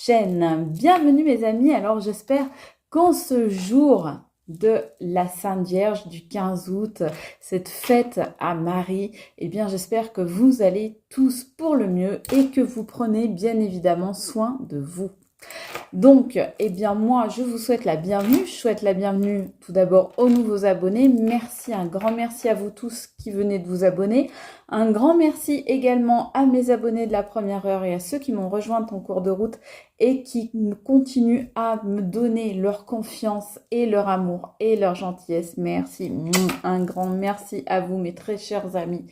chaîne. Bienvenue mes amis, alors j'espère qu'en ce jour de la Sainte Vierge du 15 août, cette fête à Marie, eh bien j'espère que vous allez tous pour le mieux et que vous prenez bien évidemment soin de vous. Donc, eh bien moi, je vous souhaite la bienvenue. Je souhaite la bienvenue tout d'abord aux nouveaux abonnés. Merci, un grand merci à vous tous qui venez de vous abonner. Un grand merci également à mes abonnés de la première heure et à ceux qui m'ont rejoint en cours de route et qui continuent à me donner leur confiance et leur amour et leur gentillesse. Merci, un grand merci à vous mes très chers amis.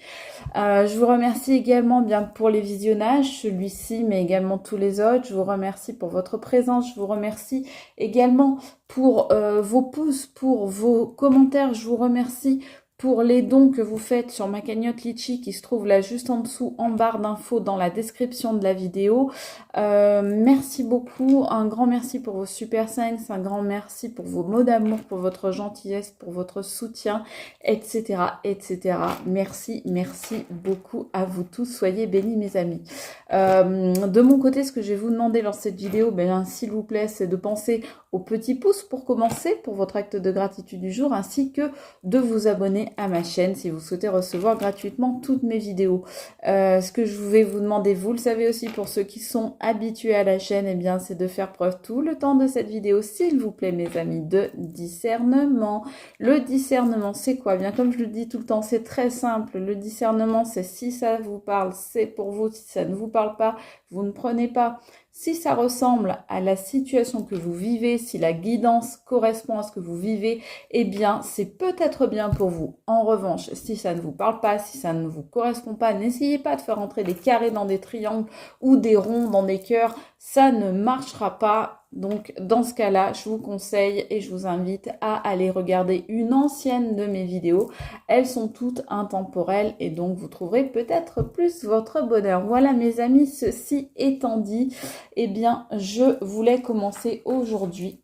Je vous remercie également bien pour les visionnages, celui-ci, mais également tous les autres. Je vous remercie pour votre présence. Je vous remercie également pour vos pouces, pour vos commentaires. Je vous remercie pour les dons que vous faites sur ma cagnotte Litchi qui se trouve là juste en dessous, en barre d'infos dans la description de la vidéo. Merci beaucoup, un grand merci pour vos super thanks, un grand merci pour vos mots d'amour, pour votre gentillesse, pour votre soutien, etc. etc. Merci, merci beaucoup à vous tous, soyez bénis mes amis. De mon côté, ce que je vais vous demander dans cette vidéo, s'il vous plaît, c'est de penser au petit pouce pour commencer, pour votre acte de gratitude du jour, ainsi que de vous abonner à ma chaîne si vous souhaitez recevoir gratuitement toutes mes vidéos. Ce que je vais vous demander, vous le savez aussi pour ceux qui sont habitués à la chaîne, eh bien c'est de faire preuve tout le temps de cette vidéo, s'il vous plaît mes amis, de discernement. Le discernement, c'est quoi? Bien comme je le dis tout le temps, c'est très simple. Le discernement, c'est si ça vous parle, c'est pour vous. Si ça ne vous parle pas, vous ne prenez pas. Si ça ressemble à la situation que vous vivez, si la guidance correspond à ce que vous vivez, eh bien, c'est peut-être bien pour vous. En revanche, si ça ne vous parle pas, si ça ne vous correspond pas, n'essayez pas de faire entrer des carrés dans des triangles ou des ronds dans des cœurs. Ça ne marchera pas. Donc, dans ce cas-là, je vous conseille et je vous invite à aller regarder une ancienne de mes vidéos. Elles sont toutes intemporelles et donc vous trouverez peut-être plus votre bonheur. Voilà mes amis, ceci étant dit, eh bien, je voulais commencer aujourd'hui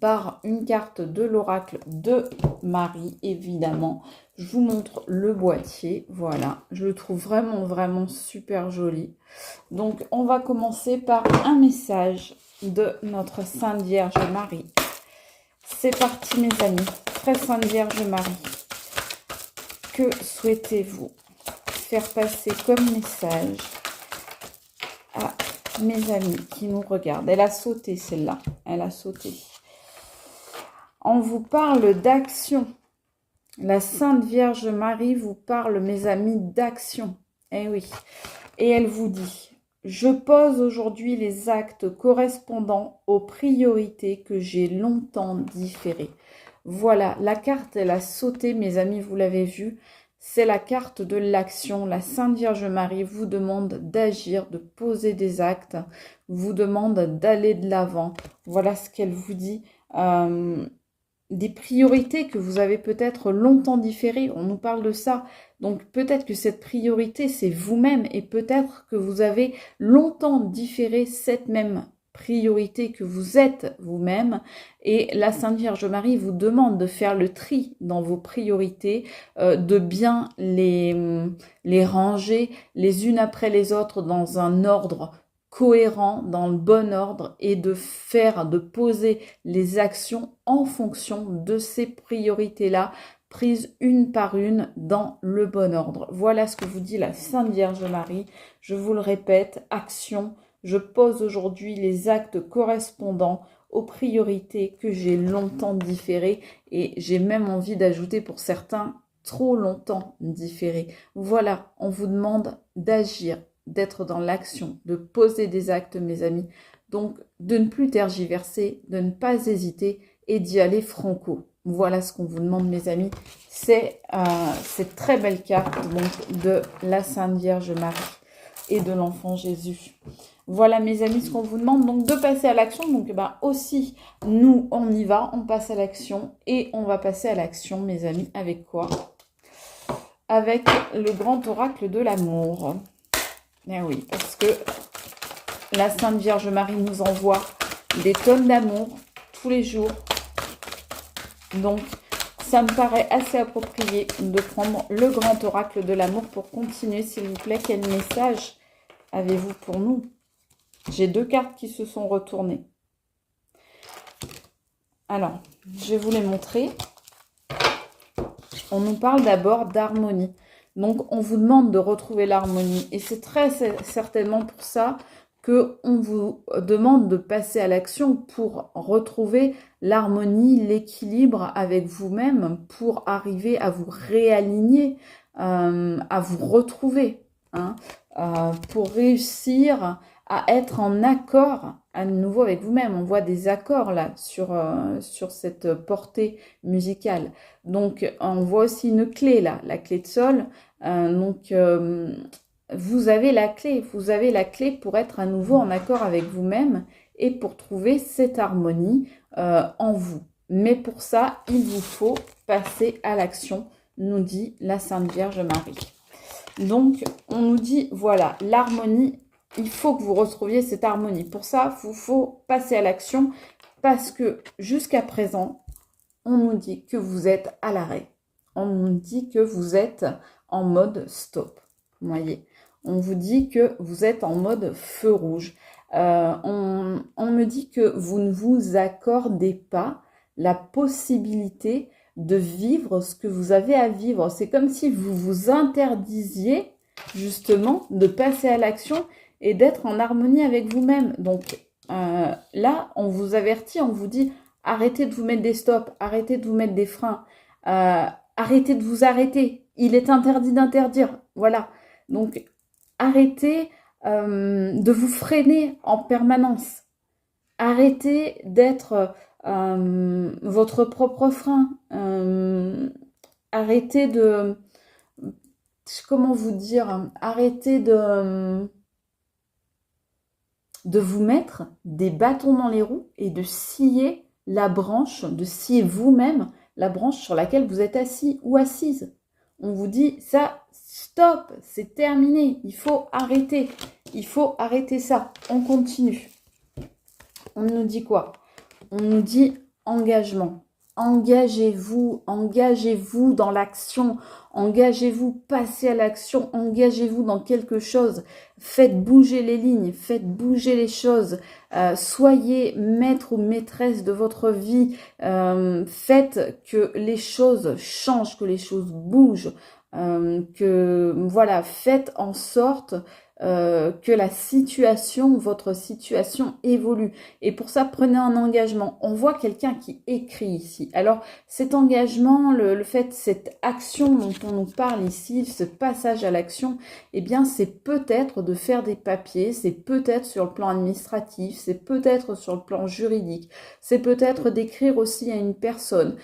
par une carte de l'oracle de Marie, évidemment. Je vous montre le boîtier, voilà. Je le trouve vraiment, vraiment super joli. Donc, on va commencer par un message de notre Sainte Vierge Marie. C'est parti, mes amis. Très Sainte Vierge Marie, que souhaitez-vous faire passer comme message à mes amis qui nous regardent? Elle a sauté, celle-là. Elle a sauté. On vous parle d'action. La Sainte Vierge Marie vous parle, mes amis, d'action. Eh oui. Et elle vous dit: je pose aujourd'hui les actes correspondant aux priorités que j'ai longtemps différées. Voilà, la carte, elle a sauté, mes amis, vous l'avez vu. C'est la carte de l'action. La Sainte Vierge Marie vous demande d'agir, de poser des actes, vous demande d'aller de l'avant. Voilà ce qu'elle vous dit. Des priorités que vous avez peut-être longtemps différées, on nous parle de ça. Donc peut-être que cette priorité, c'est vous-même et peut-être que vous avez longtemps différé cette même priorité que vous êtes vous-même. Et la Sainte Vierge Marie vous demande de faire le tri dans vos priorités, de bien les ranger les unes après les autres dans un ordre cohérent, dans le bon ordre, et de poser les actions en fonction de ces priorités-là, prises une par une dans le bon ordre. Voilà ce que vous dit la Sainte Vierge Marie. Je vous le répète, action. Je pose aujourd'hui les actes correspondant aux priorités que j'ai longtemps différées, et j'ai même envie d'ajouter pour certains trop longtemps différées. Voilà, on vous demande d'agir, d'être dans l'action, de poser des actes, mes amis. Donc, de ne plus tergiverser, de ne pas hésiter et d'y aller franco. Voilà ce qu'on vous demande, mes amis. C'est cette très belle carte donc, de la Sainte Vierge Marie et de l'enfant Jésus. Voilà, mes amis, ce qu'on vous demande, donc de passer à l'action. Donc, aussi, nous, on y va, on passe à l'action. Et on va passer à l'action, mes amis, avec quoi? Avec le grand oracle de l'amour. Eh oui, parce que la Sainte Vierge Marie nous envoie des tonnes d'amour tous les jours. Donc, ça me paraît assez approprié de prendre le grand oracle de l'amour pour continuer, s'il vous plaît. Quel message avez-vous pour nous? J'ai 2 cartes qui se sont retournées. Alors, je vais vous les montrer. On nous parle d'abord d'harmonie. Donc, on vous demande de retrouver l'harmonie. Et c'est très certainement pour ça qu'on vous demande de passer à l'action pour retrouver l'harmonie, l'équilibre avec vous-même, pour arriver à vous réaligner, à vous retrouver, hein, pour réussir à être en accord à nouveau avec vous-même. On voit des accords là sur cette portée musicale. Donc, on voit aussi une clé là, la clé de sol. Vous avez la clé pour être à nouveau en accord avec vous-même et pour trouver cette harmonie en vous. Mais pour ça, il vous faut passer à l'action, nous dit la Sainte Vierge Marie. Donc, on nous dit, voilà, l'harmonie, il faut que vous retrouviez cette harmonie. Pour ça, il faut passer à l'action parce que jusqu'à présent, on nous dit que vous êtes à l'arrêt. On nous dit que vous êtes en mode stop. Vous voyez, on vous dit que vous êtes en mode feu rouge. On me dit que vous ne vous accordez pas la possibilité de vivre ce que vous avez à vivre. C'est comme si vous vous interdisiez justement de passer à l'action et d'être en harmonie avec vous-même. Donc là, on vous avertit, on vous dit arrêtez de vous mettre des stops, arrêtez de vous mettre des freins, arrêtez de vous arrêter. Il est interdit d'interdire. Voilà. Donc arrêtez de vous freiner en permanence. Arrêtez d'être votre propre frein. Arrêtez de... Comment vous dire? Arrêtez de vous mettre des bâtons dans les roues et de scier la branche, de scier vous-même la branche sur laquelle vous êtes assis ou assise. On vous dit ça, stop, c'est terminé, il faut arrêter ça. On continue. On nous dit quoi? On nous dit engagement. Engagez-vous dans l'action, engagez-vous, passez à l'action, engagez-vous dans quelque chose, faites bouger les lignes, faites bouger les choses, soyez maître ou maîtresse de votre vie, faites que les choses changent, que les choses bougent, faites en sorte que votre situation évolue. Et pour ça, prenez un engagement. On voit quelqu'un qui écrit ici. Alors, cet engagement, cette action dont on nous parle ici, ce passage à l'action, eh bien, c'est peut-être de faire des papiers, c'est peut-être sur le plan administratif, c'est peut-être sur le plan juridique, c'est peut-être d'écrire aussi à une personne,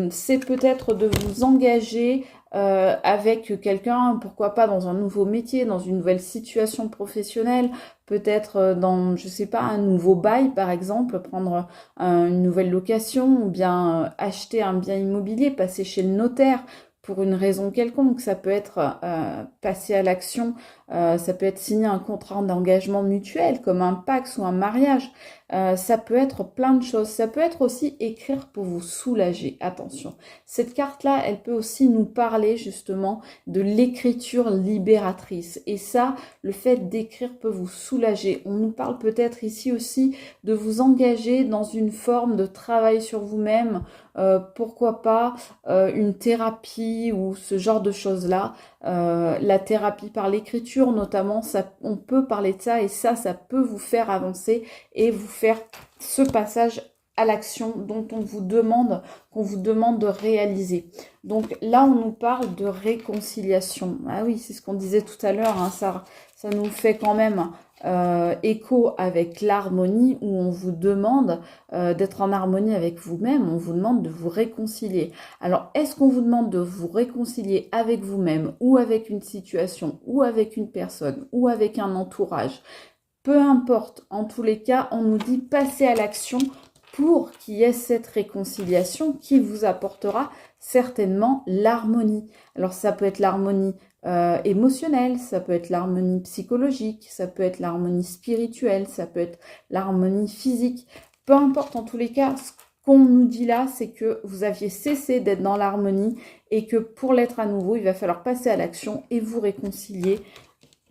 c'est peut-être de vous engager avec quelqu'un, pourquoi pas dans un nouveau métier, dans une nouvelle situation professionnelle, peut-être dans, je sais pas, un nouveau bail par exemple, prendre une nouvelle location ou bien acheter un bien immobilier, passer chez le notaire pour une raison quelconque. Ça peut être passer à l'action, ça peut être signer un contrat d'engagement mutuel comme un PACS ou un mariage. Ça peut être plein de choses. Ça peut être aussi écrire pour vous soulager. Attention, cette carte-là, elle peut aussi nous parler justement de l'écriture libératrice. Et ça, le fait d'écrire peut vous soulager. On nous parle peut-être ici aussi de vous engager dans une forme de travail sur vous-même. Pourquoi pas une thérapie ou ce genre de choses-là. La thérapie par l'écriture notamment, on peut parler de ça et ça peut vous faire avancer et vous faire ce passage à l'action dont qu'on vous demande de réaliser. Donc là, on nous parle de réconciliation. Ah oui, c'est ce qu'on disait tout à l'heure, hein, ça nous fait quand même écho avec l'harmonie où on vous demande d'être en harmonie avec vous-même, on vous demande de vous réconcilier. Alors, est-ce qu'on vous demande de vous réconcilier avec vous-même ou avec une situation ou avec une personne ou avec un entourage? Peu importe, en tous les cas, on nous dit passer à l'action pour qu'il y ait cette réconciliation qui vous apportera certainement l'harmonie. Alors ça peut être l'harmonie émotionnelle, ça peut être l'harmonie psychologique, ça peut être l'harmonie spirituelle, ça peut être l'harmonie physique. Peu importe, en tous les cas, ce qu'on nous dit là, c'est que vous aviez cessé d'être dans l'harmonie et que pour l'être à nouveau, il va falloir passer à l'action et vous réconcilier.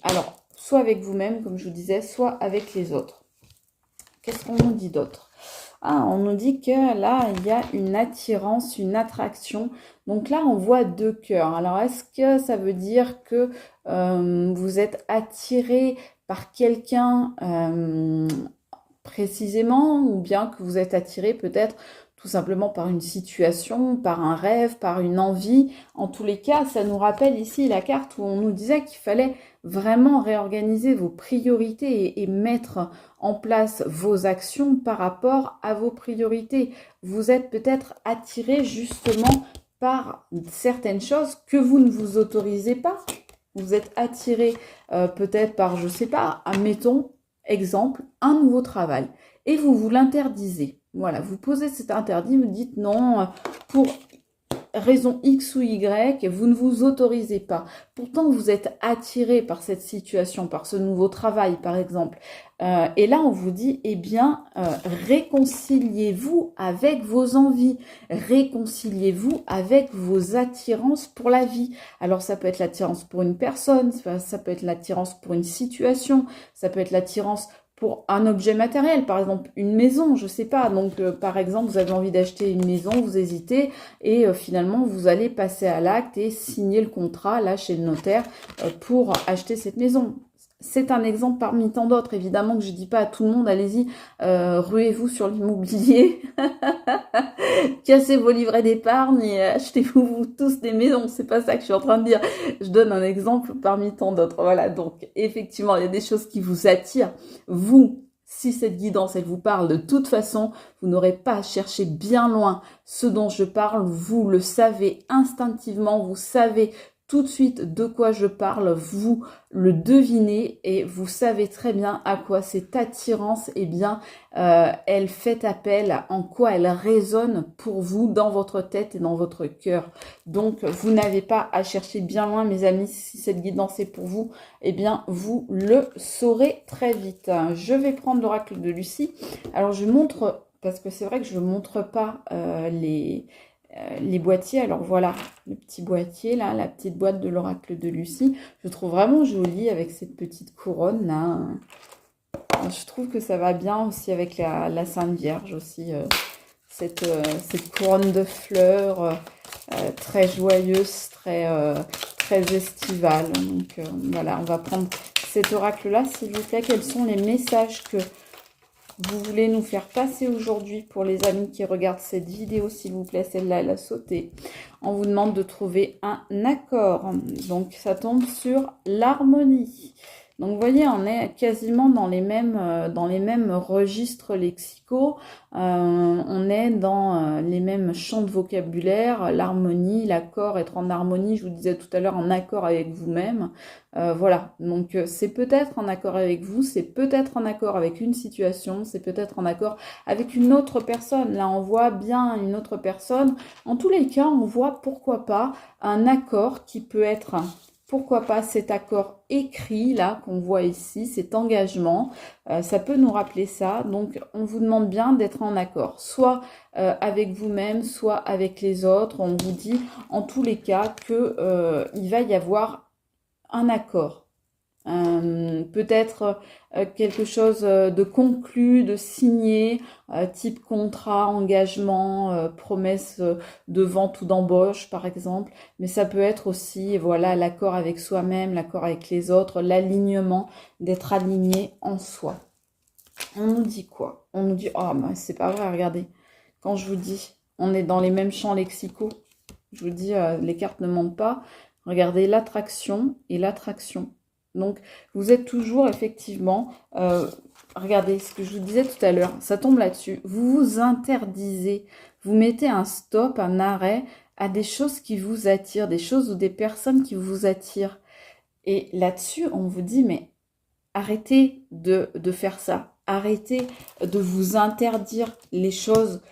Alors, soit avec vous-même, comme je vous disais, soit avec les autres. Qu'est-ce qu'on nous dit d'autre? Ah, on nous dit que là, il y a une attirance, une attraction. Donc là, on voit 2 cœurs. Alors, est-ce que ça veut dire que vous êtes attiré par quelqu'un précisément, ou bien que vous êtes attiré peut-être tout simplement par une situation, par un rêve, par une envie? En tous les cas, ça nous rappelle ici la carte où on nous disait qu'il fallait vraiment réorganiser vos priorités et mettre en place vos actions par rapport à vos priorités. Vous êtes peut-être attiré justement par certaines choses que vous ne vous autorisez pas. Vous êtes attiré peut-être par, je sais pas, admettons, exemple, un nouveau travail. Et vous l'interdisez. Voilà, vous posez cet interdit, vous dites non, pour raison X ou Y, vous ne vous autorisez pas. Pourtant, vous êtes attiré par cette situation, par ce nouveau travail, par exemple. Et là, on vous dit, eh bien, réconciliez-vous avec vos envies, réconciliez-vous avec vos attirances pour la vie. Alors, ça peut être l'attirance pour une personne, ça peut être l'attirance pour une situation, ça peut être l'attirance pour un objet matériel, par exemple une maison, je sais pas. Donc, par exemple, vous avez envie d'acheter une maison, vous hésitez, et finalement, vous allez passer à l'acte et signer le contrat, là, chez le notaire, pour acheter cette maison. C'est un exemple parmi tant d'autres. Évidemment que je dis pas à tout le monde, allez-y, ruez-vous sur l'immobilier, cassez vos livrets d'épargne et achetez-vous tous des maisons. C'est pas ça que je suis en train de dire. Je donne un exemple parmi tant d'autres. Voilà, donc effectivement, il y a des choses qui vous attirent. Vous, si cette guidance, elle vous parle, de toute façon, vous n'aurez pas à chercher bien loin ce dont je parle. Vous le savez instinctivement, vous savez tout de suite de quoi je parle, vous le devinez et vous savez très bien à quoi cette attirance, eh bien, elle fait appel, en quoi elle résonne pour vous dans votre tête et dans votre cœur. Donc, vous n'avez pas à chercher bien loin, mes amis. Si cette guidance est pour vous, eh bien, vous le saurez très vite. Je vais prendre l'oracle de Lucie. Alors, je montre, parce que c'est vrai que je ne montre pas les boîtiers. Alors voilà, le petit boîtier là, la petite boîte de l'oracle de Lucie. Je trouve vraiment jolie avec cette petite couronne là. Je trouve que ça va bien aussi avec la Sainte Vierge aussi. Cette couronne de fleurs très joyeuse, très estivale. Donc voilà, on va prendre cet oracle là, s'il vous plaît. Quels sont les messages que vous voulez nous faire passer aujourd'hui pour les amis qui regardent cette vidéo, s'il vous plaît? Celle-là, elle a sauté. On vous demande de trouver un accord. Donc, ça tombe sur l'harmonie. Donc, vous voyez, on est quasiment dans les mêmes registres lexicaux. On est dans les mêmes champs de vocabulaire. L'harmonie, l'accord, être en harmonie, je vous disais tout à l'heure, en accord avec vous-même. Voilà, donc c'est peut-être en accord avec vous, c'est peut-être en accord avec une situation, c'est peut-être en accord avec une autre personne. Là, on voit bien une autre personne. En tous les cas, on voit, pourquoi pas, un accord qui peut être... Pourquoi pas cet accord écrit, là, qu'on voit ici, cet engagement, ça peut nous rappeler ça. Donc, on vous demande bien d'être en accord, soit avec vous-même, soit avec les autres. On vous dit, en tous les cas, qu'il va y avoir un accord. Peut-être quelque chose de conclu, de signé, type contrat, engagement, promesse de vente ou d'embauche par exemple, mais ça peut être aussi, voilà, l'accord avec soi-même, l'accord avec les autres, l'alignement, d'être aligné en soi. On nous dit quoi? On nous dit, oh bah, c'est pas vrai, regardez, quand je vous dis, on est dans les mêmes champs lexicaux, je vous dis, les cartes ne mentent pas, regardez l'attraction et l'attraction. Donc, vous êtes toujours effectivement, regardez ce que je vous disais tout à l'heure, ça tombe là-dessus, vous vous interdisez, vous mettez un stop, un arrêt à des choses qui vous attirent, des choses ou des personnes qui vous attirent. Et là-dessus, on vous dit, mais arrêtez de faire ça, arrêtez de vous interdire les choses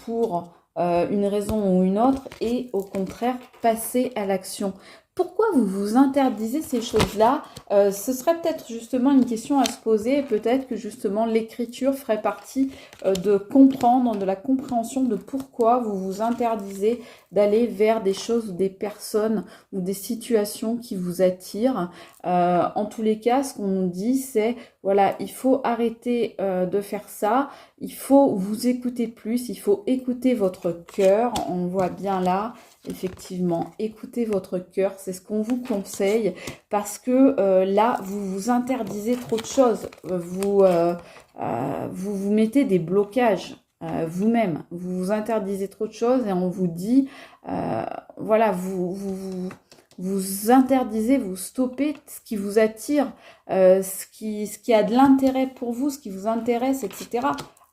pour une raison ou une autre, et au contraire, passez à l'action. Pourquoi vous vous interdisez ces choses-là? Ce serait peut-être justement une question à se poser. Peut-être que justement l'écriture ferait partie de comprendre, de la compréhension de pourquoi vous vous interdisez d'aller vers des choses ou des personnes ou des situations qui vous attirent. En tous les cas, ce qu'on nous dit, c'est voilà, il faut arrêter de faire ça. Il faut vous écouter plus. Il faut écouter votre cœur. On voit bien là. Effectivement, écoutez votre cœur, c'est ce qu'on vous conseille parce que là, vous vous interdisez trop de choses. Vous mettez des blocages vous-même. Vous vous interdisez trop de choses et on vous dit, voilà, vous interdisez, vous stoppez ce qui vous attire, ce qui a de l'intérêt pour vous, ce qui vous intéresse, etc.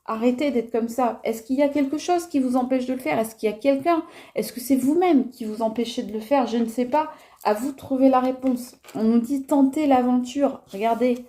Arrêtez d'être comme ça. Est-ce qu'il y a quelque chose qui vous empêche de le faire? Est-ce qu'il y a quelqu'un? Est-ce que c'est vous-même qui vous empêchez de le faire? Je ne sais pas. À vous de trouver la réponse. On nous dit tenter l'aventure. Regardez.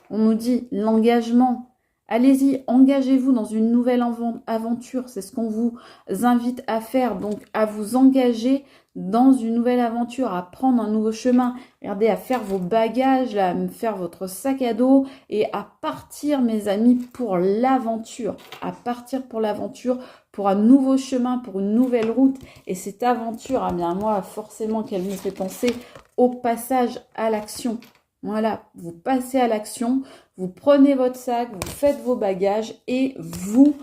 On nous dit l'engagement. Allez-y, engagez-vous dans une nouvelle aventure. C'est ce qu'on vous invite à faire. Donc, à vous engager dans une nouvelle aventure, à prendre un nouveau chemin. Regardez, à faire vos bagages, à faire votre sac à dos et à partir, mes amis, pour l'aventure. À partir pour l'aventure, pour un nouveau chemin, pour une nouvelle route. Et cette aventure, eh bien moi, forcément qu'elle me fait penser au passage à l'action. Voilà, vous passez à l'action, vous prenez votre sac, vous faites vos bagages et vous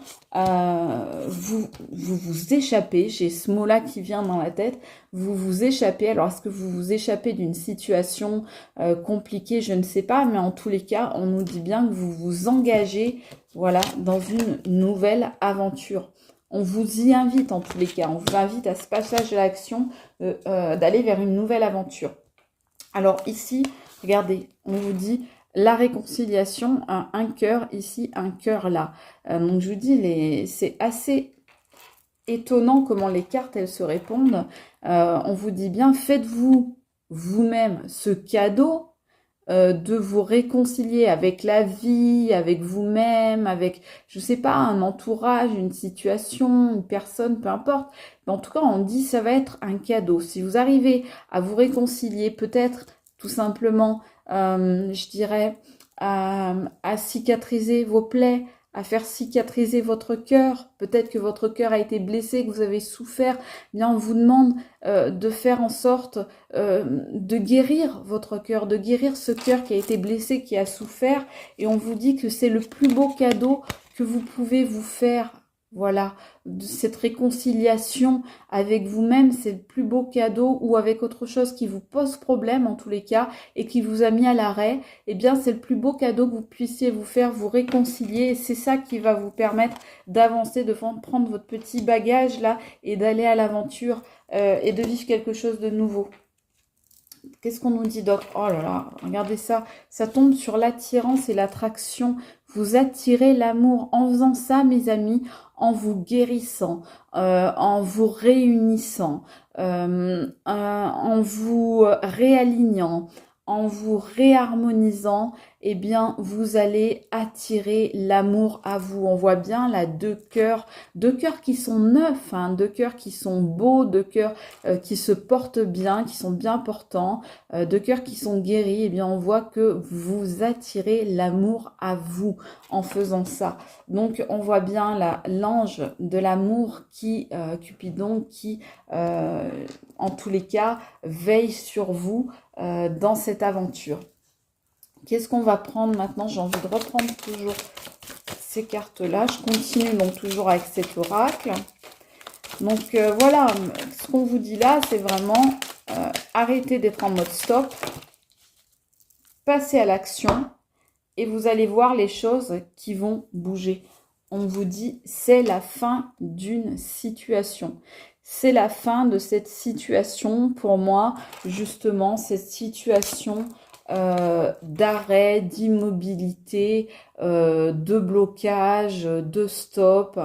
échappez. J'ai ce mot-là qui vient dans la tête. Vous vous échappez. Alors, est-ce que vous vous échappez d'une situation compliquée? Je ne sais pas, mais en tous les cas, on nous dit bien que vous vous engagez, voilà, dans une nouvelle aventure. On vous y invite en tous les cas. On vous invite à ce passage à l'action, d'aller vers une nouvelle aventure. Alors ici, regardez, on vous dit la réconciliation, un cœur ici, un cœur là. Donc je vous dis, c'est assez étonnant comment les cartes, elles se répondent. On vous dit bien, faites-vous vous-même ce cadeau de vous réconcilier avec la vie, avec vous-même, avec, je sais pas, un entourage, une situation, une personne, peu importe. Mais en tout cas, on dit ça va être un cadeau. Si vous arrivez à vous réconcilier, peut-être tout simplement, je dirais, à cicatriser vos plaies, à faire cicatriser votre cœur. Peut-être que votre cœur a été blessé, que vous avez souffert. Eh bien, on vous demande de faire en sorte de guérir votre cœur, de guérir ce cœur qui a été blessé, qui a souffert. Et on vous dit que c'est le plus beau cadeau que vous pouvez vous faire. Voilà, cette réconciliation avec vous-même, c'est le plus beau cadeau, ou avec autre chose qui vous pose problème en tous les cas et qui vous a mis à l'arrêt. Eh bien, c'est le plus beau cadeau que vous puissiez vous faire, vous réconcilier. Et c'est ça qui va vous permettre d'avancer, de prendre votre petit bagage là et d'aller à l'aventure et de vivre quelque chose de nouveau. Qu'est-ce qu'on nous dit d'autre? Oh là là, regardez ça. Ça tombe sur l'attirance et l'attraction. Vous attirez l'amour en faisant ça, mes amis, en vous guérissant, en vous réunissant, en vous réalignant, en vous réharmonisant. Eh bien, vous allez attirer l'amour à vous. On voit bien là deux cœurs qui sont neufs, hein, deux cœurs qui sont beaux, deux cœurs qui se portent bien, qui sont bien portants, deux cœurs qui sont guéris. Eh bien, on voit que vous attirez l'amour à vous en faisant ça. Donc, on voit bien là l'ange de l'amour qui, Cupidon, qui, en tous les cas, veille sur vous dans cette aventure. Qu'est-ce qu'on va prendre maintenant? J'ai envie de reprendre toujours ces cartes-là. Je continue donc toujours avec cet oracle. Donc voilà, ce qu'on vous dit là, c'est vraiment arrêtez d'être en mode stop, passez à l'action et vous allez voir les choses qui vont bouger. On vous dit, c'est la fin d'une situation. C'est la fin de cette situation pour moi, justement, cette situation d'arrêt, d'immobilité, de blocage, de stop.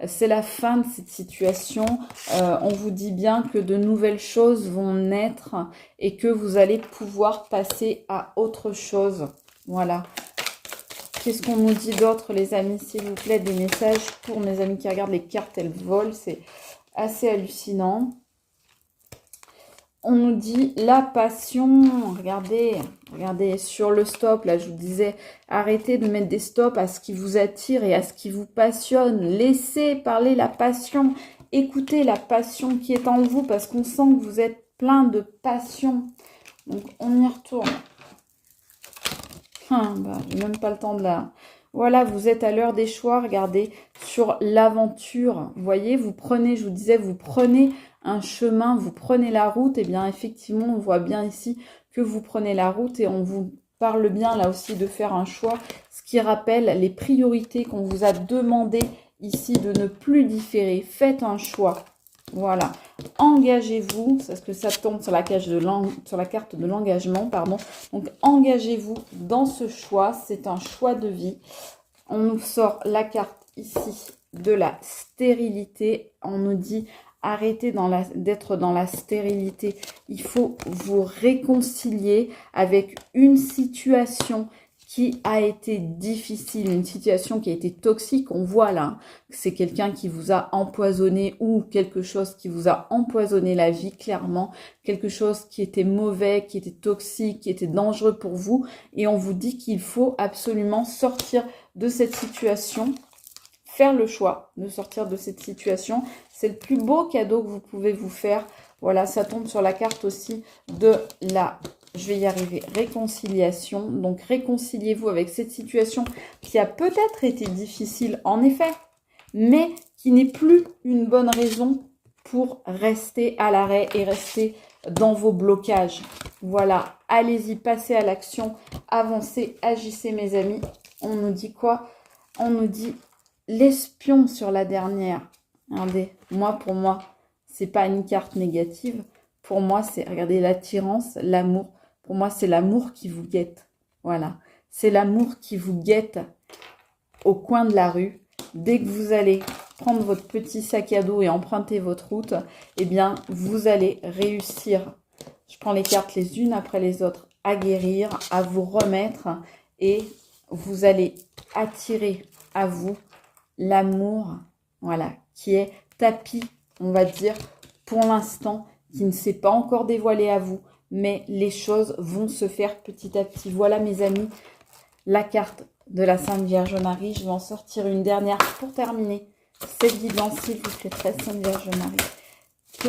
C'est la fin de cette situation. On vous dit bien que de nouvelles choses vont naître et que vous allez pouvoir passer à autre chose. Voilà. Qu'est-ce qu'on nous dit d'autre, les amis, s'il vous plaît? Des messages pour mes amis qui regardent les cartes, elles volent. C'est assez hallucinant. On nous dit la passion. Regardez, regardez, sur le stop, là, je vous disais, arrêtez de mettre des stops à ce qui vous attire et à ce qui vous passionne. Laissez parler la passion. Écoutez la passion qui est en vous parce qu'on sent que vous êtes plein de passion. Donc, on y retourne. J'ai même pas le temps de la... Voilà, vous êtes à l'heure des choix, regardez, sur l'aventure. Vous voyez, vous prenez, je vous disais, vous prenez un chemin, vous prenez la route. Et bien, effectivement, on voit bien ici que vous prenez la route et on vous parle bien là aussi de faire un choix. Ce qui rappelle les priorités qu'on vous a demandé ici de ne plus différer. Faites un choix. Voilà, engagez-vous, parce que ça tombe sur la carte de l'engagement, pardon. Donc, engagez-vous dans ce choix, c'est un choix de vie. On nous sort la carte ici de la stérilité. On nous dit, arrêtez d'être dans la stérilité. Il faut vous réconcilier avec une situation qui a été difficile, une situation qui a été toxique. On voit là, c'est quelqu'un qui vous a empoisonné ou quelque chose qui vous a empoisonné la vie, clairement. Quelque chose qui était mauvais, qui était toxique, qui était dangereux pour vous. Et on vous dit qu'il faut absolument sortir de cette situation, faire le choix de sortir de cette situation. C'est le plus beau cadeau que vous pouvez vous faire. Voilà, ça tombe sur la carte aussi de la... Je vais y arriver. Réconciliation. Donc, réconciliez-vous avec cette situation qui a peut-être été difficile, en effet, mais qui n'est plus une bonne raison pour rester à l'arrêt et rester dans vos blocages. Voilà. Allez-y, passez à l'action. Avancez, agissez, mes amis. On nous dit quoi? On nous dit l'espion sur la dernière. Regardez, pour moi, c'est pas une carte négative. Pour moi, c'est, regardez, l'attirance, l'amour. Pour moi, c'est l'amour qui vous guette. Voilà. C'est l'amour qui vous guette au coin de la rue. Dès que vous allez prendre votre petit sac à dos et emprunter votre route, eh bien, vous allez réussir. Je prends les cartes les unes après les autres à guérir, à vous remettre et vous allez attirer à vous l'amour, voilà, qui est tapis, on va dire, pour l'instant, qui ne s'est pas encore dévoilé à vous. Mais les choses vont se faire petit à petit. Voilà, mes amis, la carte de la Sainte Vierge Marie. Je vais en sortir une dernière pour terminer cette guidance, s'il vous plaît, très Sainte Vierge Marie. Que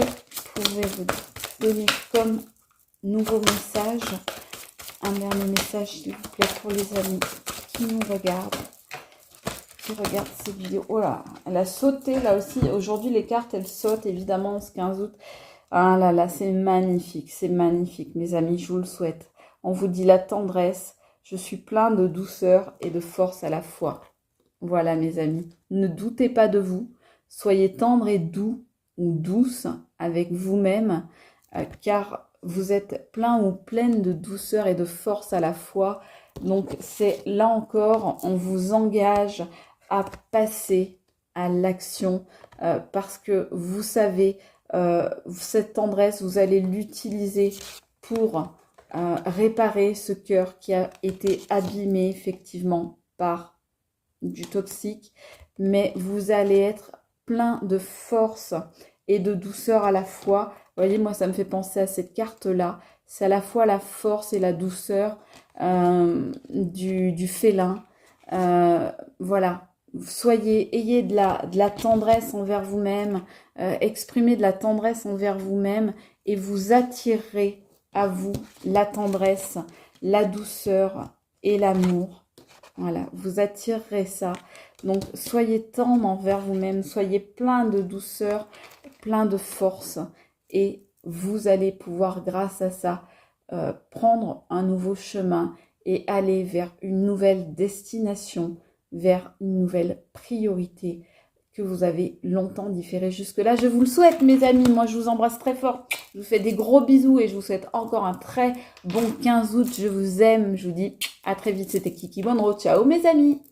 pouvez-vous donner comme nouveau message? Un dernier message, s'il vous plaît, pour les amis qui nous regardent, qui regardent cette vidéo. Oh là, elle a sauté là aussi. Aujourd'hui, les cartes, elles sautent, évidemment, ce 15 août. Ah là là, c'est magnifique, mes amis, je vous le souhaite. On vous dit la tendresse, je suis plein de douceur et de force à la fois. Voilà, mes amis, ne doutez pas de vous, soyez tendre et doux ou douce avec vous-même, car vous êtes plein ou pleine de douceur et de force à la fois. Donc, c'est là encore, on vous engage à passer à l'action, parce que vous savez... cette tendresse, vous allez l'utiliser pour réparer ce cœur qui a été abîmé effectivement par du toxique, mais vous allez être plein de force et de douceur à la fois. Vous voyez, moi ça me fait penser à cette carte-là, c'est à la fois la force et la douceur du félin. Voilà. Ayez de la tendresse envers vous-même, exprimez de la tendresse envers vous-même et vous attirerez à vous la tendresse, la douceur et l'amour. Voilà, vous attirerez ça. Donc, soyez tendre envers vous-même, soyez plein de douceur, plein de force et vous allez pouvoir, grâce à ça, prendre un nouveau chemin et aller vers une nouvelle destination, vers une nouvelle priorité que vous avez longtemps différé jusque-là. Je vous le souhaite, mes amis. Moi, je vous embrasse très fort. Je vous fais des gros bisous et je vous souhaite encore un très bon 15 août. Je vous aime. Je vous dis à très vite. C'était Kiki Bonro. Ciao, mes amis.